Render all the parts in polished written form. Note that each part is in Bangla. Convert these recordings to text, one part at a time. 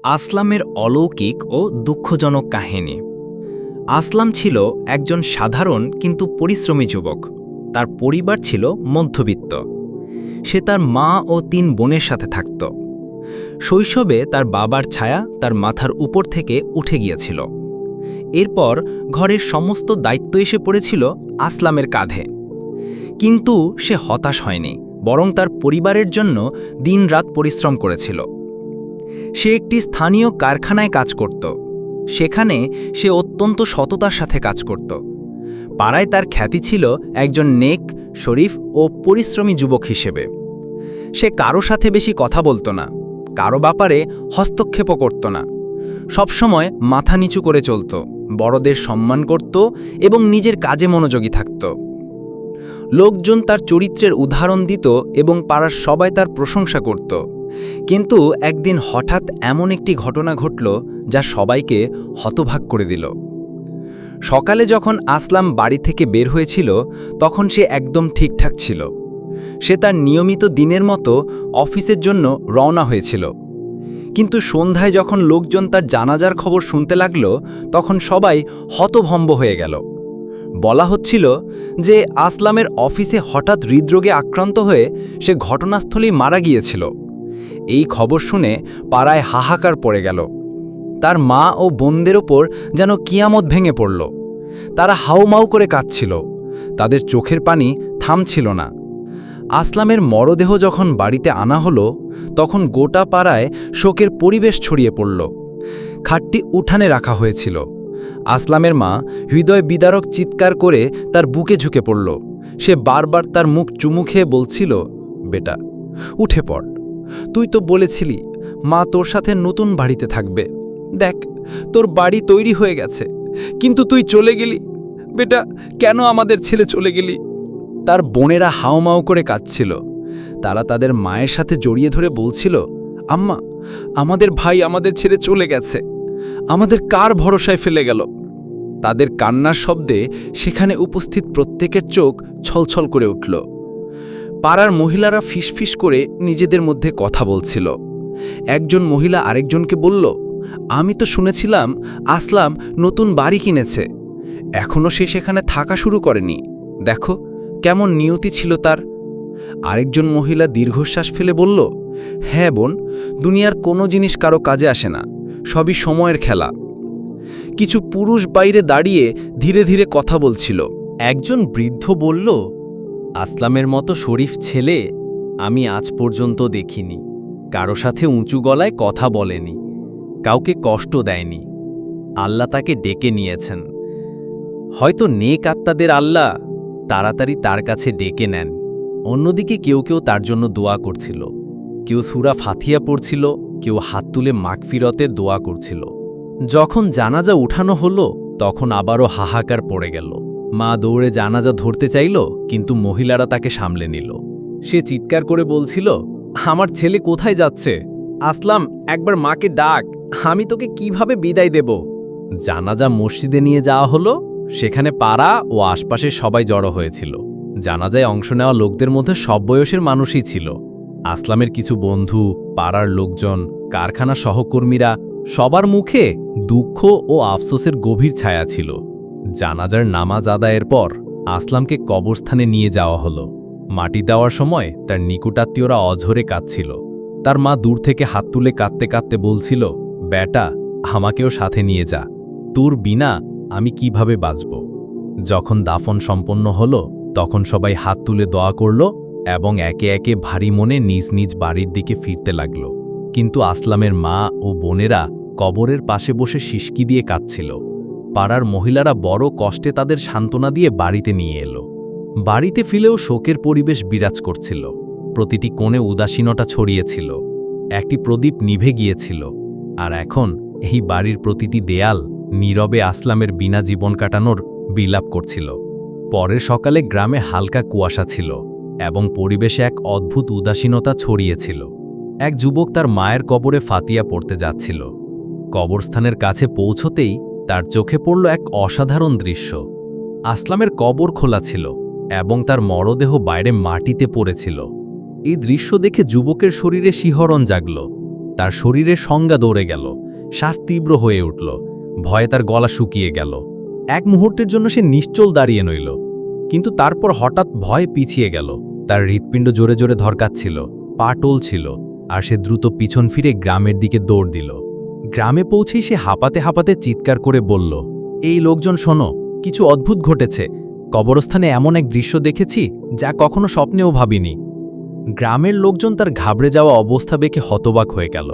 আসলামের অলৌকিক ও দুঃখজনক কাহিনী। আসলাম ছিল একজন সাধারণ কিন্তু পরিশ্রমী যুবক। তার পরিবার ছিল মধ্যবিত্ত। সে তার মা ও ৩ বোনের সাথে থাকত। শৈশবে তার বাবার ছায়া তার মাথার উপর থেকে উঠে গিয়েছিল। এরপর ঘরের সমস্ত দায়িত্ব এসে পড়েছিল আসলামের কাঁধে। কিন্তু সে হতাশ হয়নি, বরং তার পরিবারের জন্য দিনরাত পরিশ্রম করেছিল। সে একটি স্থানীয় কারখানায় কাজ করত। সেখানে সে অত্যন্ত সততার সাথে কাজ করত। পাড়ায় তার খ্যাতি ছিল একজন নেক, শরীফ ও পরিশ্রমী যুবক হিসেবে। সে কারো সাথে বেশি কথা বলতো না, কারো ব্যাপারে হস্তক্ষেপও করত না। সবসময় মাথা নিচু করে চলত, বড়দের সম্মান করত এবং নিজের কাজে মনোযোগী থাকত। লোকজন তার চরিত্রের উদাহরণ দিত এবং পাড়ার সবাই তার প্রশংসা করত। কিন্তু একদিন হঠাৎ এমন একটি ঘটনা ঘটল যা সবাইকে হতবাক করে দিল। সকালে যখন আসলাম বাড়ি থেকে বের হয়েছিল, তখন সে একদম ঠিকঠাক ছিল। সে তার নিয়মিত দিনের মতো অফিসের জন্য রওনা হয়েছিল। কিন্তু সন্ধ্যায় যখন লোকজন তার জানাজার খবর শুনতে লাগল, তখন সবাই হতভম্ব হয়ে গেল। বলা হচ্ছিল যে আসলামের অফিসে হঠাৎ হৃদরোগে আক্রান্ত হয়ে সে ঘটনাস্থলেই মারা গিয়েছিল। এই খবর শুনে পাড়ায় হাহাকার পড়ে গেল। তার মা ও বোনদের ওপর যেন কিয়ামত ভেঙে পড়ল। তারা হাউমাউ করে কাঁদছিল, তাদের চোখের পানি থামছিল না। আসলামের মরদেহ যখন বাড়িতে আনা হলো, তখন গোটা পাড়ায় শোকের পরিবেশ ছড়িয়ে পড়ল। খাটটি উঠানে রাখা হয়েছিল। আসলামের মা হৃদয় বিদারক চিৎকার করে তার বুকে ঝুঁকে পড়ল। সে বারবার তার মুখ চুমু খেয়ে বলছিল, বেটা, উঠে পড়। তুই তো বলেছিলি মা তোর সাথে নতুন বাড়িতে থাকবে। দেখ, তোর বাড়ি তৈরি হয়ে গেছে, কিন্তু তুই চলে গেলি। বেটা, কেন আমাদের ছেলে চলে গেলি? তার বোনেরা হাউমাউ করে কাঁদছিল। তারা তাদের মায়ের সাথে জড়িয়ে ধরে বলছিল, আম্মা, আমাদের ভাই আমাদের ছেড়ে চলে গেছে, আমাদের কার ভরসায় ফেলে গেল? তাদের কান্নার শব্দে সেখানে উপস্থিত প্রত্যেকের চোখ ছলছল করে উঠল। পাড়ার মহিলারা ফিসফিস করে নিজেদের মধ্যে কথা বলছিল। একজন মহিলা আরেকজনকে বলল, আমি তো শুনেছিলাম আসলাম নতুন বাড়ি কিনেছে, এখনও সে সেখানে থাকা শুরু করেনি। দেখো কেমন নিয়তি ছিল তার। আরেকজন মহিলা দীর্ঘশ্বাস ফেলে বলল, হ্যাঁ বোন, দুনিয়ার কোনো জিনিস কারো কাজে আসে না, সবই সময়ের খেলা। কিছু পুরুষ বাইরে দাঁড়িয়ে ধীরে ধীরে কথা বলছিল। একজন বৃদ্ধ বলল, আসলামের মতো শরীফ ছেলে আমি আজ পর্যন্ত দেখিনি। কারো সাথে উঁচু গলায় কথা বলেনি, কাউকে কষ্ট দেয়নি। আল্লাহ তাকে ডেকে নিয়েছেন। হয়তো নেক আত্মাদের আল্লাহ তাড়াতাড়ি তার কাছে ডেকে নেন। অন্যদিকে কেউ কেউ তার জন্য দোয়া করছিল। কেউ সূরা ফাতিহা পড়ছিল, কেউ হাত তুলে মাগফিরতের দোয়া করছিল। যখন জানাজা উঠানো হলো, তখন আবারও হাহাকার পড়ে গেল। মা দৌড়ে জানাজা ধরতে চাইল, কিন্তু মহিলারা তাকে সামলে নিল। সে চিৎকার করে বলছিল, আমার ছেলে কোথায় যাচ্ছে? আসলাম, একবার মাকে ডাক, আমি তোকে কিভাবে বিদায় দেব? জানাজা মসজিদে নিয়ে যাওয়া হলো। সেখানে পাড়া ও আশপাশের সবাই জড়ো হয়েছিল। জানাজায় অংশ নেওয়া লোকদের মধ্যে সব বয়সের মানুষই ছিল। আসলামের কিছু বন্ধু, পাড়ার লোকজন, কারখানা সহকর্মীরা, সবার মুখে দুঃখ ও আফসোসের গভীর ছায়া ছিল। জানাজার নামাজ আদায়ের পর আসলামকে কবরস্থানে নিয়ে যাওয়া হলো। মাটি দেওয়ার সময় তার নিকটাত্মীয়রা অঝরে কাঁদছিল। তার মা দূর থেকে হাত তুলে কাঁদতে কাঁদতে বলছিল, বেটা, আমাকেও সাথে নিয়ে যা, তোর বিনা আমি কিভাবে বাঁচব? যখন দাফন সম্পন্ন হলো, তখন সবাই হাত তুলে দোয়া করল এবং একে একে ভারী মনে নিজ নিজ বাড়ির দিকে ফিরতে লাগল। কিন্তু আসলামের মা ও বোনেরা কবরের পাশে বসে সিসকি দিয়ে কাঁদছিল। পাড়ার মহিলারা বড় কষ্টে তাদের সান্ত্বনা দিয়ে বাড়িতে নিয়ে এলো। বাড়িতে ফিরেও শোকের পরিবেশ বিরাজ করছিল। প্রতিটি কোণে উদাসীনতা ছড়িয়েছিল। একটি প্রদীপ নিভে গিয়েছিল, আর এখন এই বাড়ির প্রতিটি দেয়াল নীরবে আসলামের বিনা জীবন কাটানোর বিলাপ করছিল। পরের সকালে গ্রামে হালকা কুয়াশা ছিল এবং পরিবেশে এক অদ্ভুত উদাসীনতা ছড়িয়েছিল। এক যুবক তার মায়ের কবরে ফাতিয়া পড়তে যাচ্ছিল। কবরস্থানের কাছে পৌঁছতেই তার চোখে পড়ল এক অসাধারণ দৃশ্য। আসলামের কবর খোলা ছিল এবং তার মরদেহ বাইরে মাটিতে পড়েছিল। এই দৃশ্য দেখে যুবকের শরীরে শিহরণ জাগল। তার শরীরে সংজ্ঞা দৌড়ে গেল, শ্বাস তীব্র হয়ে উঠল, ভয়ে তার গলা শুকিয়ে গেল। এক মুহূর্তের জন্য সে নিশ্চল দাঁড়িয়ে রইল, কিন্তু তারপর হঠাৎ ভয় পিছিয়ে গেল। তার হৃৎপিণ্ড জোরে জোরে ধরকাচ্ছিল, পা টলছিল, আর সে দ্রুত পিছন ফিরে গ্রামের দিকে দৌড় দিল। গ্রামে পৌঁছেই সে হাঁপাতে হাঁপাতে চিৎকার করে বলল, এই লোকজন শোনো, কিছু অদ্ভুত ঘটেছে। কবরস্থানে এমন এক দৃশ্য দেখেছি যা কখনো স্বপ্নেও ভাবিনি। গ্রামের লোকজন তার ঘাবড়ে যাওয়া অবস্থা দেখে হতবাক হয়ে গেল।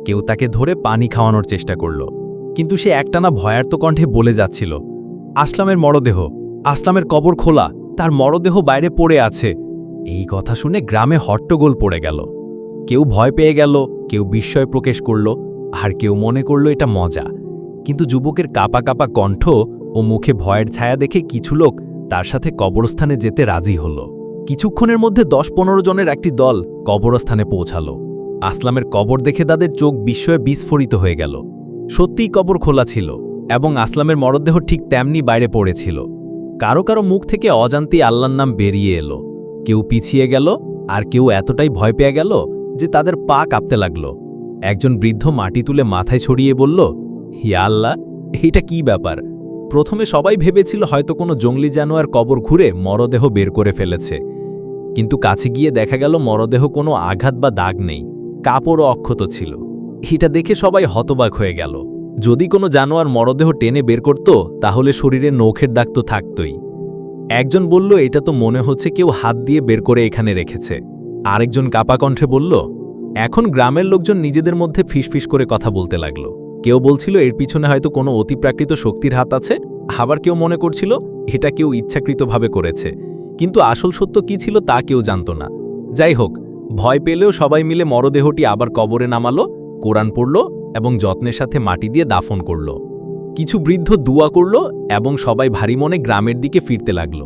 কেউ তাকে ধরে পানি খাওয়ানোর চেষ্টা করল, কিন্তু সে একটানা ভয়ার্ত কণ্ঠে বলে যাচ্ছিল, আসলামের মরদেহ, আসলামের কবর খোলা, তার মরদেহ বাইরে পড়ে আছে। এই কথা শুনে গ্রামে হট্টগোল পড়ে গেল। কেউ ভয় পেয়ে গেল, কেউ বিস্ময় প্রকাশ করল, আর কেউ মনে করল এটা মজা। কিন্তু যুবকের কাঁপা কাঁপা কণ্ঠ ও মুখে ভয়ের ছায়া দেখে কিছু লোক তার সাথে কবরস্থানে যেতে রাজি হল। কিছুক্ষণের মধ্যে ১০-১৫ জনের একটি দল কবরস্থানে পৌঁছালো। আসলামের কবর দেখে তাদের চোখ বিস্ময়ে বিস্ফোরিত হয়ে গেল। সত্যিই কবর খোলা ছিল, এবং আসলামের মরদেহ ঠিক তেমনি বাইরে পড়েছিল। কারো কারো মুখ থেকে অজান্তেই আল্লাহর নাম বেরিয়ে এলো। কেউ পিছিয়ে গেল, আর কেউ এতটাই ভয় পেয়ে গেল যে তাদের পা কাঁপতে লাগল। একজন বৃদ্ধ মাটি তুলে মাথায় ছড়িয়ে বলল, ইয়া আল্লাহ, এইটা কি ব্যাপার? প্রথমে সবাই ভেবেছিল হয়তো কোনো জঙ্গলি জানোয়ার কবর ঘুরে মরদেহ বের করে ফেলেছে, কিন্তু কাছে গিয়ে দেখা গেল মরদেহ কোনো আঘাত বা দাগ নেই, কাপড়ও অক্ষত ছিল। এটা দেখে সবাই হতবাক হয়ে গেল। যদি কোনো জানোয়ার মরদেহ টেনে বের করত, তাহলে শরীরে নখের দাগ তো থাকতই। একজন বলল, এটা তো মনে হচ্ছে কেউ হাত দিয়ে বের করে এখানে রেখেছে। আরেকজন কাপা কণ্ঠে বলল, এখন গ্রামের লোকজন নিজেদের মধ্যে ফিসফিস করে কথা বলতে লাগল। কেউ বলছিল এর পিছনে হয়তো কোনো অতিপ্রাকৃত শক্তির হাত আছে, আবার কেউ মনে করছিল এটা কেউ ইচ্ছাকৃতভাবে করেছে। কিন্তু আসল সত্য কি ছিল তা কেউ জানত না। যাই হোক, ভয় পেলেও সবাই মিলে মরদেহটি আবার কবরে নামালো, কোরআন পড়ল এবং যত্নের সাথে মাটি দিয়ে দাফন করল। কিছু বৃদ্ধ দুয়া করল এবং সবাই ভারী মনে গ্রামের দিকে ফিরতে লাগল।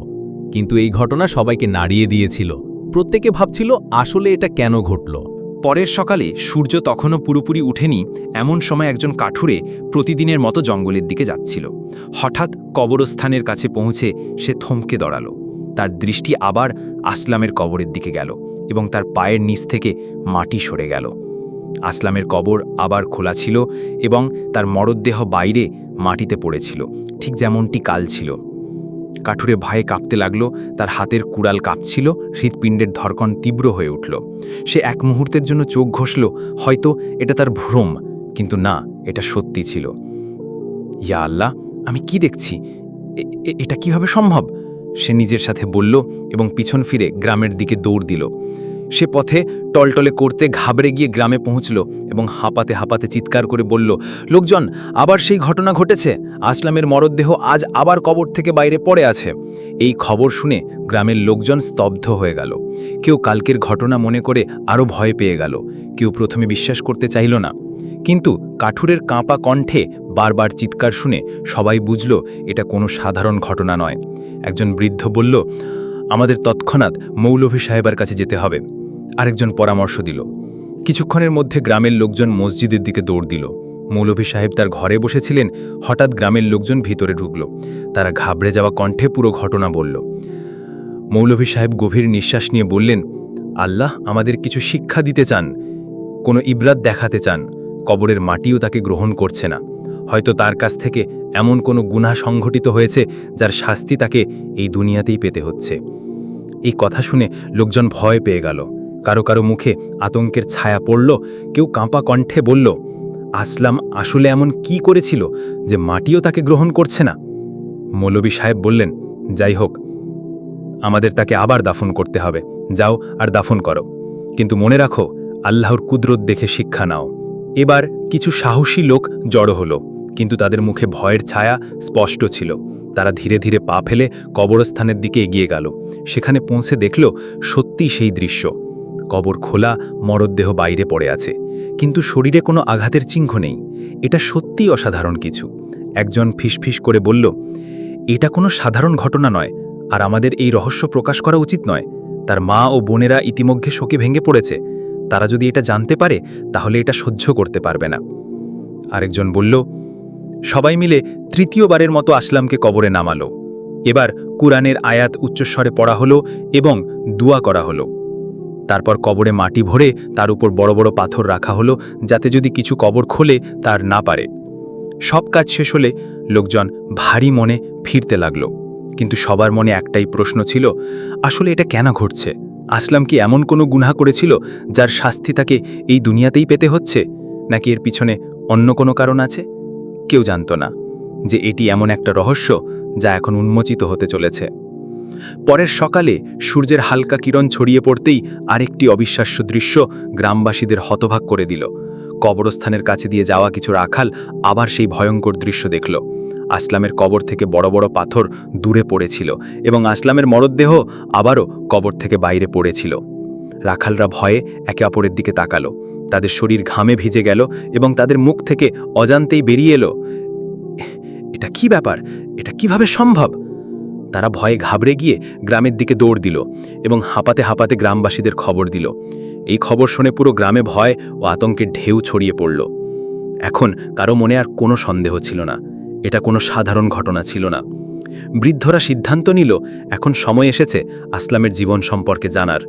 কিন্তু এই ঘটনা সবাইকে নাড়িয়ে দিয়েছিল। প্রত্যেকে ভাবছিল আসলে এটা কেন ঘটল। পরের সকালে সূর্য তখনও পুরোপুরি উঠেনি, এমন সময় একজন কাঠুরে প্রতিদিনের মতো জঙ্গলের দিকে যাচ্ছিল। হঠাৎ কবরস্থানের কাছে পৌঁছে সে থমকে দাঁড়ালো। তার দৃষ্টি আবার আসলামের কবরের দিকে গেল, এবং তার পায়ের নিচ থেকে মাটি সরে গেল। আসলামের কবর আবার খোলা ছিল, এবং তার মরদেহ বাইরে মাটিতে পড়েছিল, ঠিক যেমনটি কাল ছিল। কাঠুরে ভয়ে কাঁপতে লাগলো, তার হাতের কুড়াল কাঁপছিল, হৃৎপিণ্ডের ধড়কন তীব্র হয়ে উঠল। সে এক মুহূর্তের জন্য চোখ ঘষল, হয়তো এটা তার ভ্রম, কিন্তু না, এটা সত্যি ছিল। ইয়া আল্লাহ, আমি কি দেখছি? এটা কিভাবে সম্ভব? সে নিজের সাথে বলল, এবং পিছন ফিরে গ্রামের দিকে দৌড় দিল। সে পথে টলটলে করতে ঘাবড়ে গিয়ে গ্রামে পৌঁছল এবং হাঁপাতে হাঁপাতে চিৎকার করে বলল, লোকজন, আবার সেই ঘটনা ঘটেছে। আসলামের মরদেহ আজ আবার কবর থেকে বাইরে পড়ে আছে। এই খবর শুনে গ্রামের লোকজন স্তব্ধ হয়ে গেল। কেউ কালকের ঘটনা মনে করে আরও ভয় পেয়ে গেল, কেউ প্রথমে বিশ্বাস করতে চাইল না। কিন্তু কাঠুরের কাঁপা কণ্ঠে বারবার চিৎকার শুনে সবাই বুঝল এটা কোনো সাধারণ ঘটনা নয়। একজন বৃদ্ধ বলল, আমাদের তৎক্ষণাৎ মৌলভী সাহেবের কাছে যেতে হবে। আরেকজন পরামর্শ দিল। কিছুক্ষণের মধ্যে গ্রামের লোকজন মসজিদের দিকে দৌড় দিল। মৌলভী সাহেব তার ঘরে বসেছিলেন, হঠাৎ গ্রামের লোকজন ভিতরে ঢুকল। তারা ঘাবড়ে যাওয়া কণ্ঠে পুরো ঘটনা বলল। মৌলভী সাহেব গভীর নিঃশ্বাস নিয়ে বললেন, আল্লাহ আমাদের কিছু শিক্ষা দিতে চান, কোনো ইবরাত দেখাতে চান। কবরের মাটিও তাকে গ্রহণ করছে না। হয়তো তার কাছ থেকে এমন কোনো গুনাহ সংঘটিত হয়েছে যার শাস্তি তাকে এই দুনিয়াতেই পেতে হচ্ছে। এই কথা শুনে লোকজন ভয় পেয়ে গেল। কারো কারো মুখে আতঙ্কের ছায়া পড়ল, কেউ কাঁপা কণ্ঠে বলল, আসলাম আসলে এমন কি করেছিল যে মাটিও তাকে গ্রহণ করছে না? মৌলভী সাহেব বললেন, যাই হোক, আমাদের তাকে আবার দাফন করতে হবে। যাও আর দাফন করো, কিন্তু মনে রাখো, আল্লাহর কুদরত দেখে শিক্ষা নাও। এবার কিছু সাহসী লোক জড়ো হলো, কিন্তু তাদের মুখে ভয়ের ছায়া স্পষ্ট ছিল। তারা ধীরে ধীরে পা ফেলে কবরস্থানের দিকে এগিয়ে গেল। সেখানে পৌঁছে দেখল সত্যি সেই দৃশ্য। কবর খোলা, মরদেহ বাইরে পড়ে আছে, কিন্তু শরীরে কোনো আঘাতের চিহ্ন নেই। এটা সত্যিই অসাধারণ কিছু। একজন ফিসফিস করে বলল, এটা কোনো সাধারণ ঘটনা নয়, আর আমাদের এই রহস্য প্রকাশ করা উচিত নয়। তার মা ও বোনেরা ইতিমধ্যে শোকে ভেঙে পড়েছে। তারা যদি এটা জানতে পারে, তাহলে এটা সহ্য করতে পারবে না। আরেকজন বলল, সবাই মিলে তৃতীয়বারের মতো আসলামকে কবরে নামালো। এবার কুরআনের আয়াত উচ্চস্বরে পড়া হলো এবং দোয়া করা হলো। তারপর কবরে মাটি ভরে তার উপর বড় বড় পাথর রাখা হলো, যাতে যদি কিছু কবর খোলে তার না পারে। সব কাজ শেষ হলে লোকজন ভারী মনে ফিরতে লাগলো, কিন্তু সবার মনে একটাই প্রশ্ন ছিল, আসলে এটা কেন ঘটছে? আসলাম কি এমন কোনো গুনাহ করেছিল যার শাস্তি তাকে এই দুনিয়াতেই পেতে হচ্ছে, নাকি এর পিছনে অন্য কোনো কারণ আছে? কেউ জানত না যে এটি এমন একটা রহস্য যা এখন উন্মোচিত হতে চলেছে। পরের সকালে সূর্যের হালকা কিরণ ছড়িয়ে পড়তেই আরেকটি অবিশ্বাস্য দৃশ্য গ্রামবাসীদের হতবাক করে দিল। কবরস্থানের কাছে দিয়ে যাওয়া কিছু রাখাল আবার সেই ভয়ঙ্কর দৃশ্য দেখল। আসলামের কবর থেকে বড় বড় পাথর দূরে পড়েছিল এবং আসলামের মরদেহ আবারও কবর থেকে বাইরে পড়েছিল। রাখালরা ভয়ে একে অপরের দিকে তাকালো। তাদের শরীর ঘামে ভিজে গেল এবং তাদের মুখ থেকে অজান্তেই বেরিয়ে এলো, এটা কি ব্যাপার? এটা কিভাবে সম্ভব? তারা ভয়ে ঘাবড়ে গিয়ে গ্রামের দিকে দৌড় দিল এবং হাঁপাতে হাঁপাতে গ্রামবাসীদের খবর দিল। এই খবর শুনে পুরো গ্রামে ভয় ও আতঙ্কের ঢেউ ছড়িয়ে পড়ল। এখন কারো মনে আর কোনো সন্দেহ ছিল না, এটা কোনো সাধারণ ঘটনা ছিল না। বৃদ্ধরা সিদ্ধান্ত নিল এখন সময় এসেছে আসলামের জীবন সম্পর্কে জানার।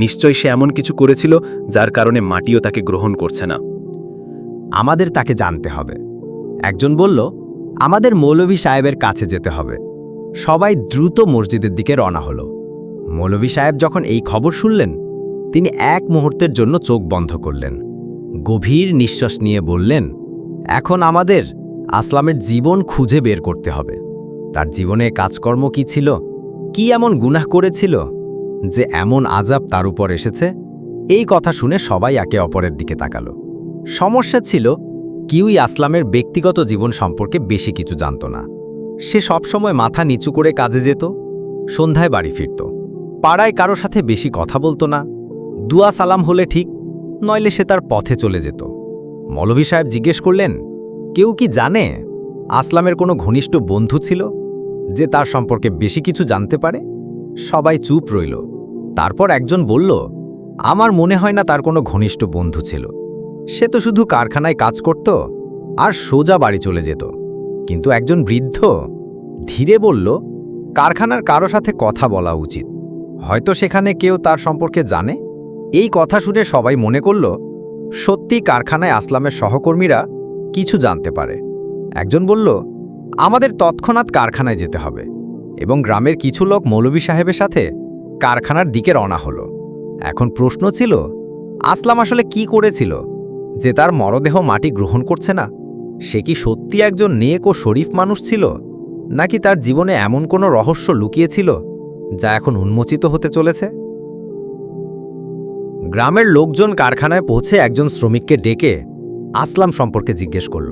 নিশ্চয়ই সে এমন কিছু করেছিল যার কারণে মাটিও তাকে গ্রহণ করছে না। আমাদের তাকে জানতে হবে। একজন বলল, আমাদের মৌলভী সাহেবের কাছে যেতে হবে। সবাই দ্রুত মসজিদের দিকে রওনা হলো। মৌলভী সাহেব যখন এই খবর শুনলেন, তিনি এক মুহূর্তের জন্য চোখ বন্ধ করলেন। গভীর নিঃশ্বাস নিয়ে বললেন, এখন আমাদের আসলামের জীবন খুঁজে বের করতে হবে। তার জীবনে কাজকর্ম কি ছিল, কি এমন গুনাহ করেছিল যে এমন আযাব তার উপর এসেছে? এই কথা শুনে সবাই একে অপরের দিকে তাকালো। সমস্যা ছিল, কেউই আসলামের ব্যক্তিগত জীবন সম্পর্কে বেশি কিছু জানত না। সে সবসময় মাথা নিচু করে কাজে যেত, সন্ধ্যায় বাড়ি ফিরত, পাড়ায় কারো সাথে বেশি কথা বলতো না। দুয়া সালাম হলে ঠিক, নইলে সে তার পথে চলে যেত। মৌলভী সাহেব জিজ্ঞেস করলেন, কেউ কি জানে আসলামের কোনো ঘনিষ্ঠ বন্ধু ছিল যে তার সম্পর্কে বেশি কিছু জানতে পারে? সবাই চুপ রইল। তারপর একজন বলল, আমার মনে হয় না তার কোনো ঘনিষ্ঠ বন্ধু ছিল। সে তো শুধু কারখানায় কাজ করত আর সোজা বাড়ি চলে যেত। কিন্তু একজন বৃদ্ধ ধীরে বলল, কারখানার কারো সাথে কথা বলা উচিত, হয়তো সেখানে কেউ তার সম্পর্কে জানে। এই কথা শুনে সবাই মনে করল, সত্যি কারখানায় আসলামের সহকর্মীরা কিছু জানতে পারে। একজন বলল, আমাদের তৎক্ষণাৎ কারখানায় যেতে হবে, এবং গ্রামের কিছু লোক মৌলভী সাহেবের সাথে কারখানার দিকে রওনা হলো। এখন প্রশ্ন ছিল, আসলাম আসলে কি করেছিল যে তার মরদেহ মাটি গ্রহণ করছে না? সে কি সত্যি একজন নেক ও শরীফ মানুষ ছিল, নাকি তার জীবনে এমন কোনো রহস্য লুকিয়েছিল যা এখন উন্মোচিত হতে চলেছে? গ্রামের লোকজন কারখানায় পৌঁছে একজন শ্রমিককে ডেকে আসলাম সম্পর্কে জিজ্ঞেস করল।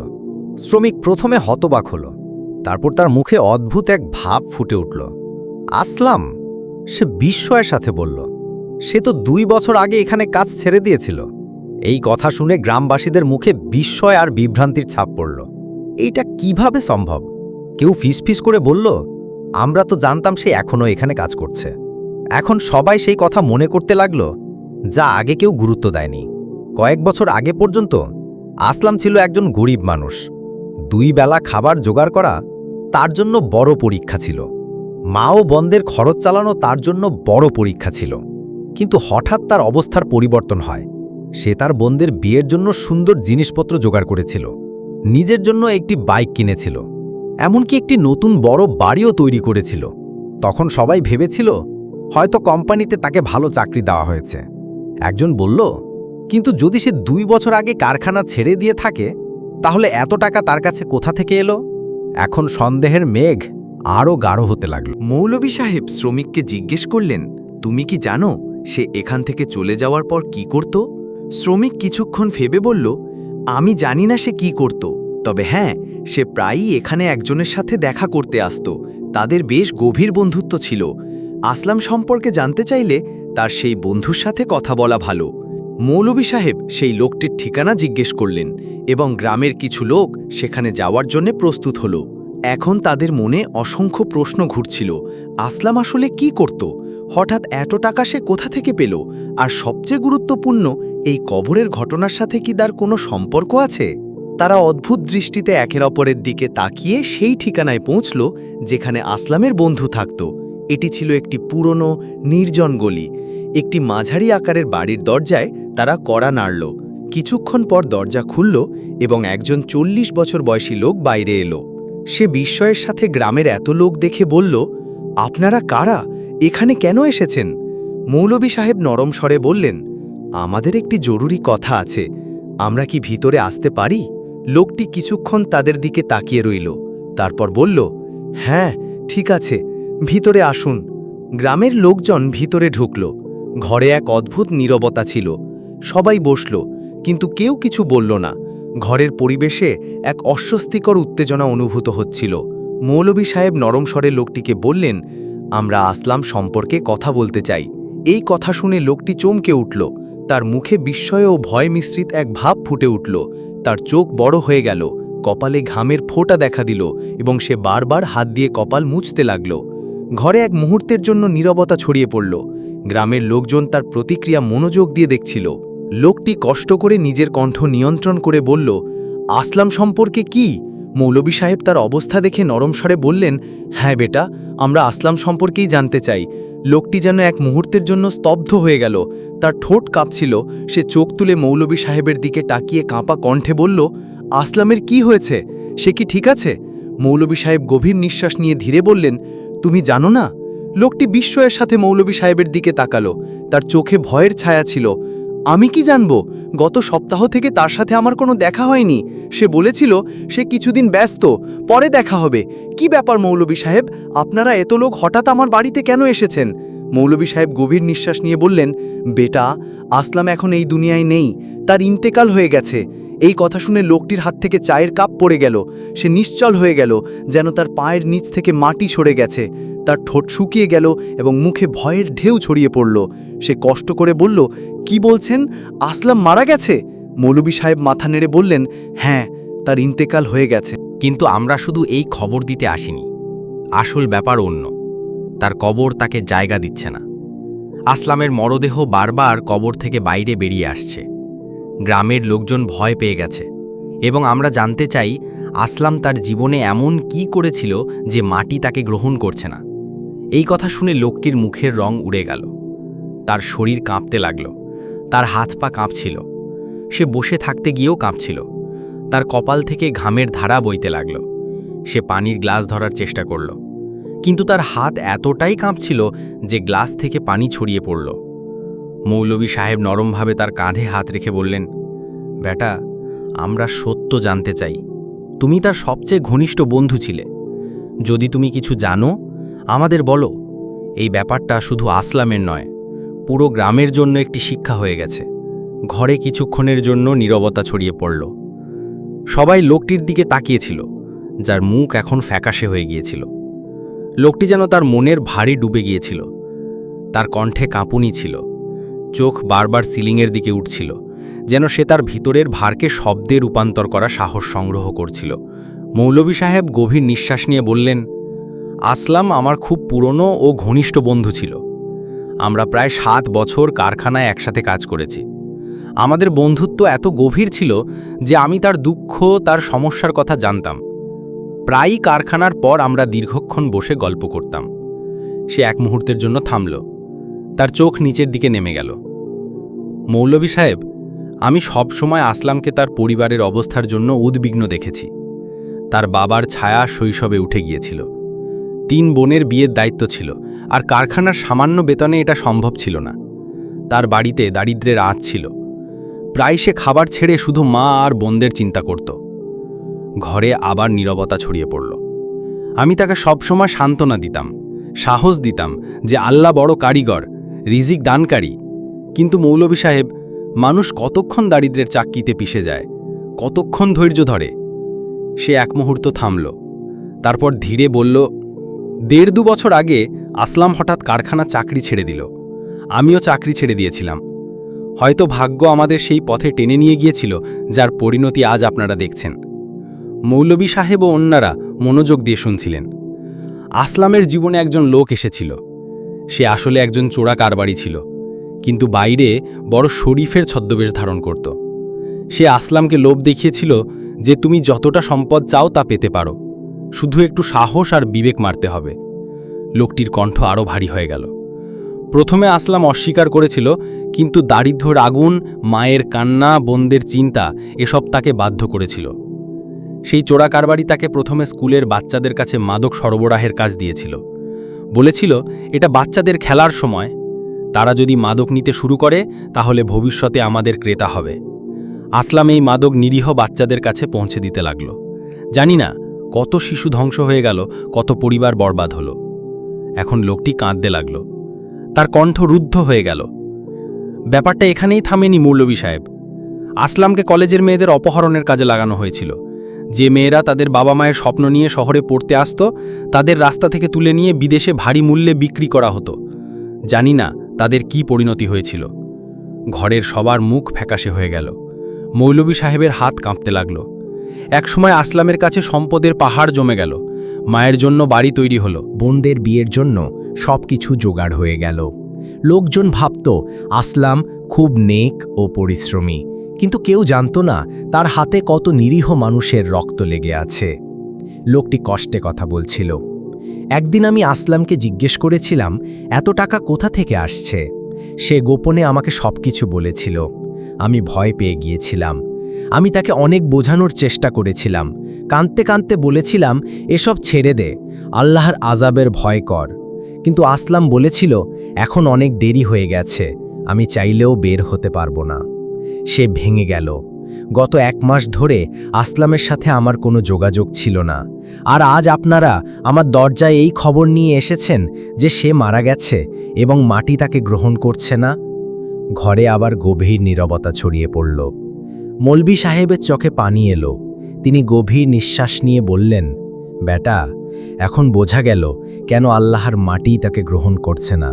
শ্রমিক প্রথমে হতবাক হল, তারপর তার মুখে অদ্ভুত এক ভাব ফুটে উঠল। আসলাম? সে বিস্ময়ের সাথে বলল, সে তো 2 বছর আগে এখানে কাজ ছেড়ে দিয়েছিল। এই কথা শুনে গ্রামবাসীদের মুখে বিস্ময় আর বিভ্রান্তির ছাপ পড়ল। এইটা কিভাবে সম্ভব? কেউ ফিসফিস করে বলল, আমরা তো জানতাম সে এখনও এখানে কাজ করছে। এখন সবাই সেই কথা মনে করতে লাগল যা আগে কেউ গুরুত্ব দেয়নি। কয়েক বছর আগে পর্যন্ত আসলাম ছিল একজন গরিব মানুষ। 2 বেলা খাবার জোগাড় করা তার জন্য বড় পরীক্ষা ছিল। মা ও বোনদের খরচ চালানো তার জন্য বড় পরীক্ষা ছিল। কিন্তু হঠাৎ তার অবস্থার পরিবর্তন হয়। সে তার বোনদের বিয়ের জন্য সুন্দর জিনিসপত্র জোগাড় করেছিল, নিজের জন্য একটি বাইক কিনেছিল, এমনকি একটি নতুন বড় বাড়িও তৈরি করেছিল। তখন সবাই ভেবেছিল হয়তো কোম্পানিতে তাকে ভালো চাকরি দেওয়া হয়েছে। একজন বলল, কিন্তু যদি সে 2 বছর আগে কারখানা ছেড়ে দিয়ে থাকে, তাহলে এত টাকা তার কাছে কোথা থেকে এলো? এখন সন্দেহের মেঘ আরও গাঢ় হতে লাগল। মৌলভী সাহেব শ্রমিককে জিজ্ঞেস করলেন, তুমি কি জানো সে এখান থেকে চলে যাওয়ার পর কি করত? শ্রমিক কিছুক্ষণ ভেবে বলল, আমি জানি না সে কি করত, তবে হ্যাঁ, সে প্রায়ই এখানে একজনের সাথে দেখা করতে আসত। তাদের বেশ গভীর বন্ধুত্ব ছিল। আসলাম সম্পর্কে জানতে চাইলে তার সেই বন্ধুর সাথে কথা বলা ভালো। মৌলভী সাহেব সেই লোকটির ঠিকানা জিজ্ঞেস করলেন এবং গ্রামের কিছু লোক সেখানে যাওয়ার জন্য প্রস্তুত হলো। এখন তাদের মনে অসংখ্য প্রশ্ন ঘুরছিল। আসলাম আসলে কি করত? হঠাৎ এত টাকা সে কোথা থেকে পেল? আর সবচেয়ে গুরুত্বপূর্ণ, এই কবরের ঘটনার সাথে কি তার কোনো সম্পর্ক আছে? তারা অদ্ভুত দৃষ্টিতে একের অপরের দিকে তাকিয়ে সেই ঠিকানায় পৌঁছল যেখানে আসলামের বন্ধু থাকত। এটি ছিল একটি পুরনো নির্জন গলি। একটি মাঝারি আকারের বাড়ির দরজায় তারা কড়া নাড়ল। কিছুক্ষণ পর দরজা খুলল এবং একজন 40 বছর বয়সী লোক বাইরে এলো। সে বিস্ময়ের সাথে গ্রামের এত লোক দেখে বলল, আপনারা কারা? এখানে কেন এসেছেন? মৌলভী সাহেব নরম স্বরে বললেন, আমাদের একটি জরুরি কথা আছে, আমরা কি ভিতরে আসতে পারি? লোকটি কিছুক্ষণ তাদের দিকে তাকিয়ে রইল, তারপর বলল, হ্যাঁ ঠিক আছে, ভিতরে আসুন। গ্রামের লোকজন ভিতরে ঢুকল। ঘরে এক অদ্ভুত নীরবতা ছিল। সবাই বসল, কিন্তু কেউ কিছু বলল না। ঘরের পরিবেশে এক অস্বস্তিকর উত্তেজনা অনুভূত হচ্ছিল। মৌলভী সাহেব নরম স্বরে লোকটিকে বললেন, আমরা আসলাম সম্পর্কে কথা বলতে চাই। এই কথা শুনে লোকটি চমকে উঠল। তার মুখে বিস্ময় ও ভয় মিশ্রিত এক ভাব ফুটে উঠল। তার চোখ বড় হয়ে গেল, কপালে ঘামের ফোঁটা দেখা দিল এবং সে বারবার হাত দিয়ে কপাল মুছতে লাগল। ঘরে এক মুহূর্তের জন্য নীরবতা ছড়িয়ে পড়ল। গ্রামের লোকজন তার প্রতিক্রিয়া মনোযোগ দিয়ে দেখছিল। লোকটি কষ্ট করে নিজের কণ্ঠ নিয়ন্ত্রণ করে বলল, আসলাম সম্পর্কে কি? মৌলভী সাহেব তার অবস্থা দেখে নরম স্বরে বললেন, হ্যাঁ বেটা, আমরা আসলাম সম্পর্কেই জানতে চাই। লোকটি যেন এক মুহূর্তের জন্য স্তব্ধ হয়ে গেল। তার ঠোঁট কাঁপছিল। সে চোখ তুলে মৌলভী সাহেবের দিকে তাকিয়ে কাঁপা কণ্ঠে বলল, আসলামের কি হয়েছে? সে কি ঠিক আছে? মৌলভী সাহেব গভীর নিঃশ্বাস নিয়ে ধীরে বললেন, তুমি জানো না? লোকটি বিস্ময়ের সাথে মৌলভী সাহেবের দিকে তাকালো। তার চোখে ভয়ের ছায়া ছিল। আমি কি জানব? গত সপ্তাহ থেকে তার সাথে আমার কোনো দেখা হয়নি। সে বলেছিল সে কিছুদিন ব্যস্ত, পরে দেখা হবে। কি ব্যাপার মৌলভী সাহেব, আপনারা এত লোক হঠাৎ আমার বাড়িতে কেন এসেছেন? মৌলভী সাহেব গভীর নিঃশ্বাস নিয়ে বললেন, বেটা, আসলাম এখন এই দুনিয়ায় নেই, তার ইন্তেকাল হয়ে গেছে। এই কথা শুনে লোকটির হাত থেকে চায়ের কাপ পড়ে গেল। সে নিশ্চল হয়ে গেল, যেন তার পায়ের নিচ থেকে মাটি সরে গেছে। তার ঠোঁট শুকিয়ে গেল এবং মুখে ভয়ের ঢেউ ছড়িয়ে পড়ল। সে কষ্ট করে বলল, কি বলছেন? আসলাম মারা গেছে? মৌলভী সাহেব মাথা নেড়ে বললেন, হ্যাঁ, তার ইন্তেকাল হয়ে গেছে। কিন্তু আমরা শুধু এই খবর দিতে আসিনি। আসল ব্যাপার অন্য। তার কবর তাকে জায়গা দিচ্ছে না। আসলামের মরদেহ বারবার কবর থেকে বাইরে বেরিয়ে আসছে। গ্রামের লোকজন ভয় পেয়ে গেছে এবং আমরা জানতে চাই আসলাম তার জীবনে এমন কি করেছিল যে মাটি তাকে গ্রহণ করছে না। এই কথা শুনে লোকটির মুখের রং উড়ে গেল। তার শরীর কাঁপতে লাগল। তার হাত পা কাঁপছিল। সে বসে থাকতে গিয়েও কাঁপছিল। তার কপাল থেকে ঘামের ধারা বইতে লাগল। সে পানির গ্লাস ধরার চেষ্টা করল, কিন্তু তার হাত এতটাই কাঁপছিল যে গ্লাস থেকে পানি ছড়িয়ে পড়ল। মৌলভী সাহেব নরমভাবে তার কাঁধে হাত রেখে বললেন, বেটা, আমরা সত্য জানতে চাই। তুমি তার সবচেয়ে ঘনিষ্ঠ বন্ধু ছিলে। যদি তুমি কিছু জানো, আমাদের বলো। এই ব্যাপারটা শুধু আসলামের নয়, পুরো গ্রামের জন্য একটি শিক্ষা হয়ে গেছে। ঘরে কিছুক্ষণের জন্য নীরবতা ছড়িয়ে পড়ল। সবাই লোকটির দিকে তাকিয়েছিল, যার মুখ এখন ফ্যাকাশে হয়ে গিয়েছিল। লোকটি যেন তার মনের ভারী ডুবে গিয়েছিল। তার কণ্ঠে কাঁপুনি ছিল। চোখ বারবার সিলিংয়ের দিকে উঠছিল, যেন সে তার ভিতরের ভারকে শব্দে রূপান্তর করা সাহস সংগ্রহ করছিল। মৌলভী সাহেব গভীর নিঃশ্বাস নিয়ে বললেন, আসলাম আমার খুব পুরনো ও ঘনিষ্ঠ বন্ধু ছিল। আমরা প্রায় 7 বছর কারখানায় একসাথে কাজ করেছি। আমাদের বন্ধুত্ব এত গভীর ছিল যে আমি তার দুঃখ, তার সমস্যার কথা জানতাম। প্রায়ই কারখানার পর আমরা দীর্ঘক্ষণ বসে গল্প করতাম। সে এক মুহূর্তের জন্য থামল। তার চোখ নিচের দিকে নেমে গেল। মৌলভী সাহেব, আমি সব সময় আসলামকে তার পরিবারের অবস্থার জন্য উদ্বিগ্ন দেখেছি। তার বাবার ছায়া শৈশবে উঠে গিয়েছিল। 3 বোনের বিয়ের দায়িত্ব ছিল, আর কারখানার সামান্য বেতনে এটা সম্ভব ছিল না। তার বাড়িতে দারিদ্র্যের আঁচ ছিল। প্রায় সে খাবার ছেড়ে শুধু মা আর বোনদের চিন্তা করত। ঘরে আবার নীরবতা ছড়িয়ে পড়ল। আমি তাকে সবসময় সান্ত্বনা দিতাম, সাহস দিতাম যে আল্লাহ বড় কারিগর, রিজিক দানকারী। কিন্তু মৌলভী সাহেব, মানুষ কতক্ষণ দারিদ্র্যের চাক্কিতে পিষে যায়, কতক্ষণ ধৈর্য ধরে? সে এক মুহূর্ত থামল, তারপর ধীরে বলল, 1.5-2 বছর আগে আসলাম হঠাৎ কারখানা চাকরি ছেড়ে দিল। আমিও চাকরি ছেড়ে দিয়েছিলাম। হয়তো ভাগ্য আমাদের সেই পথে টেনে নিয়ে গিয়েছিল, যার পরিণতি আজ আপনারা দেখছেন। মৌলভী সাহেব ও অন্যরা মনোযোগ দিয়ে শুনছিলেন। আসলামের জীবনে একজন লোক এসেছিল। সে আসলে একজন চোরা কারবারি ছিল, কিন্তু বাইরে বড় শরীফের ছদ্মবেশ ধারণ করত। সে আসলামকে লোভ দেখিয়েছিল যে তুমি যতটা সম্পদ চাও তা পেতে পারো, শুধু একটু সাহস আর বিবেক মারতে হবে। লোকটির কণ্ঠ আরও ভারী হয়ে গেল। প্রথমে আসলাম অস্বীকার করেছিল, কিন্তু দারিদ্র্যের আগুন, মায়ের কান্না, বোনদের চিন্তা এসব তাকে বাধ্য করেছিল। সেই চোরা কারবারি তাকে প্রথমে স্কুলের বাচ্চাদের কাছে মাদক সরবরাহের কাজ দিয়েছিল। বলেছিল, এটা বাচ্চাদের খেলার সময়, তারা যদি মাদক নিতে শুরু করে তাহলে ভবিষ্যতে আমাদের ক্রেতা হবে। আসলাম এই মাদক নিরীহ বাচ্চাদের কাছে পৌঁছে দিতে লাগল। জানি না কত শিশু ধ্বংস হয়ে গেল, কত পরিবার বরবাদ হলো। এখন লোকটি কাঁদতে লাগল, তার কণ্ঠ রুদ্ধ হয়ে গেল। ব্যাপারটা এখানেই থামেনি মৌলভী সাহেব। আসলামকে কলেজের মেয়েদের অপহরণের কাজে লাগানো হয়েছিল। যে মেয়েরা তাদের বাবা মায়ের স্বপ্ন নিয়ে শহরে পড়তে আসত, তাদের রাস্তা থেকে তুলে নিয়ে বিদেশে ভারী মূল্যে বিক্রি করা হতো। জানি না তাদের কি পরিণতি হয়েছিল। ঘরের সবার মুখ ফ্যাকাশে হয়ে গেল। মৌলভী সাহেবের হাত কাঁপতে লাগল। একসময় আসলামের কাছে সম্পদের পাহাড় জমে গেল। মায়ের জন্য বাড়ি তৈরি হলো, বোনদের বিয়ের জন্য সবকিছু জোগাড় হয়ে গেল। লোকজন ভাবত আসলাম খুব নেক ও পরিশ্রমী, কিন্তু কেউ জানত না তার হাতে কত নিরীহ মানুষের রক্ত লেগে আছে। লোকটি কষ্টে কথা বলছিল। একদিন আমি আসলামকে জিজ্ঞেস করেছিলাম, এত টাকা কোথা থেকে আসছে? সে গোপনে আমাকে সবকিছু বলেছিল। আমি ভয় পেয়ে গিয়েছিলাম। আমি তাকে অনেক বোঝানোর চেষ্টা করেছিলাম। কাঁদতে কাঁদতে বলেছিলাম, এসব ছেড়ে দে, আল্লাহর আযাবের ভয় কর। কিন্তু আসলাম বলেছিল, এখন অনেক দেরি হয়ে গেছে, আমি চাইলেও বের হতে পারবো না। সে ভেঙে গেল। গত 1 মাস ধরে আসলামের সাথে আমার কোনো যোগাযোগ ছিল না। আর আজ আপনারা আমার দরজায় এই খবর নিয়ে এসেছেন যে সে মারা গেছে এবং মাটি তাকে গ্রহণ করছে না। ঘরে আবার গভীর নীরবতা ছড়িয়ে পড়ল। মৌলভী সাহেবের চোখে পানি এলো। তিনি গভীর নিঃশ্বাস নিয়ে বললেন, বেটা, এখন বোঝা গেল কেন আল্লাহর মাটি তাকে গ্রহণ করছে না।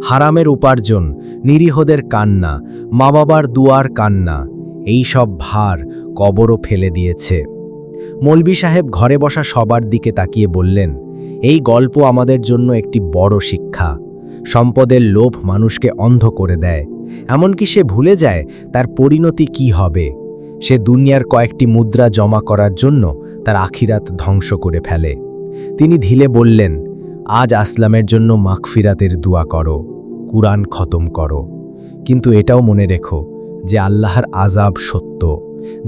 হারামের উপার্জন, নিরীহদের কান্না, মা বাবার দুয়ার কান্না, এই সব ভার কবরও ফেলে দিয়েছে। মৌলভী সাহেব ঘরে বসা সবার দিকে তাকিয়ে বললেন, এই গল্প আমাদের জন্য একটি বড় শিক্ষা। সম্পদের লোভ মানুষকে অন্ধ করে দেয়, এমনকি সে ভুলে যায় তার পরিণতি কি হবে। সে দুনিয়ার কয়েকটি মুদ্রা জমা করার জন্য তার আখিরাত ধ্বংস করে ফেলে। তিনি ধীরে বললেন, আজ আসলামের জন্য মাগফিরাতের দোয়া করো, কুরআন খতম করো, কিন্তু এটাও মনে রেখো যে আল্লাহর আযাব সত্য।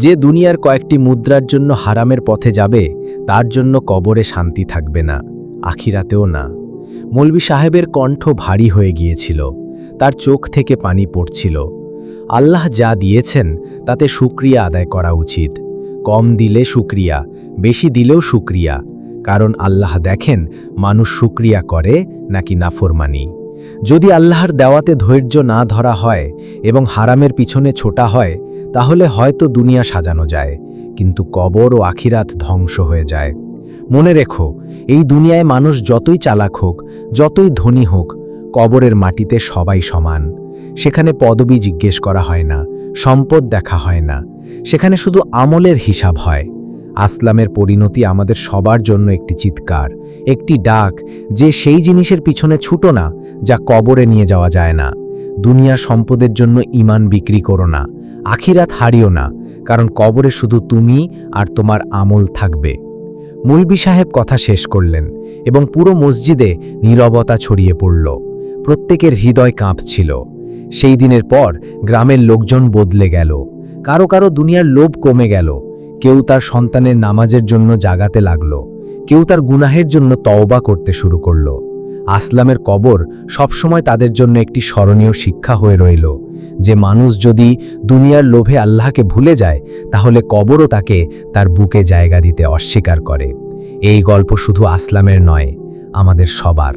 যে দুনিয়ার কয়েকটি মুদ্রার জন্য হারামের পথে যাবে, তার জন্য কবরে শান্তি থাকবে না, আখিরাতেও না। মৌলভী সাহেবের কণ্ঠ ভারী হয়ে গিয়েছিল, তার চোখ থেকে পানি পড়ছিল। আল্লাহ যা দিয়েছেন তাতে শুকরিয়া আদায় করা উচিত। কম দিলে শুকরিয়া, বেশি দিলেও শুকরিয়া, কারণ আল্লাহ দেখেন মানুষ শুকরিয়া করে নাকি নাফরমানি। যদি আল্লাহর দেওয়াতে ধৈর্য না ধরা হয় এবং হারামের পিছনে ছোটা হয়, তাহলে হয়তো দুনিয়া সাজানো যায়, কিন্তু কবর ও আখিরাত ধ্বংস হয়ে যায়। মনে রেখো, এই দুনিয়ায় মানুষ যতই চালাক হোক, যতই ধনী হোক, কবরের মাটিতে সবাই সমান। সেখানে পদবি জিজ্ঞেস করা হয় না, সম্পদ দেখা হয় না, সেখানে শুধু আমলের হিসাব হয়। আসলামের পরিণতি আমাদের সবার জন্য একটি চিৎকার, একটি ডাক যে সেই জিনিসের পিছনে ছুটো না যা কবরে নিয়ে যাওয়া যায় না। দুনিয়ার সম্পদের জন্য ঈমান বিক্রি করো না, আখিরাত হারিও না, কারণ কবরে শুধু তুমি আর তোমার আমল থাকবে। মৌলভী সাহেব কথা শেষ করলেন এবং পুরো মসজিদে নীরবতা ছড়িয়ে পড়ল। প্রত্যেকের হৃদয় কাঁপছিল। সেই দিনের পর গ্রামের লোকজন বদলে গেল। কারো কারো দুনিয়ার লোভ কমে গেল। কেউ তার সন্তানের নামাজের জন্য জাগাতে লাগল, কেউ তার গুনাহের জন্য তওবা করতে শুরু করল। আসলামের কবর সবসময় তাদের জন্য একটি স্মরণীয় শিক্ষা হয়ে রইল যে মানুষ যদি দুনিয়ার লোভে আল্লাহকে ভুলে যায়, তাহলে কবরও তাকে তার বুকে জায়গা দিতে অস্বীকার করে। এই গল্প শুধু আসলামের নয়, আমাদের সবার।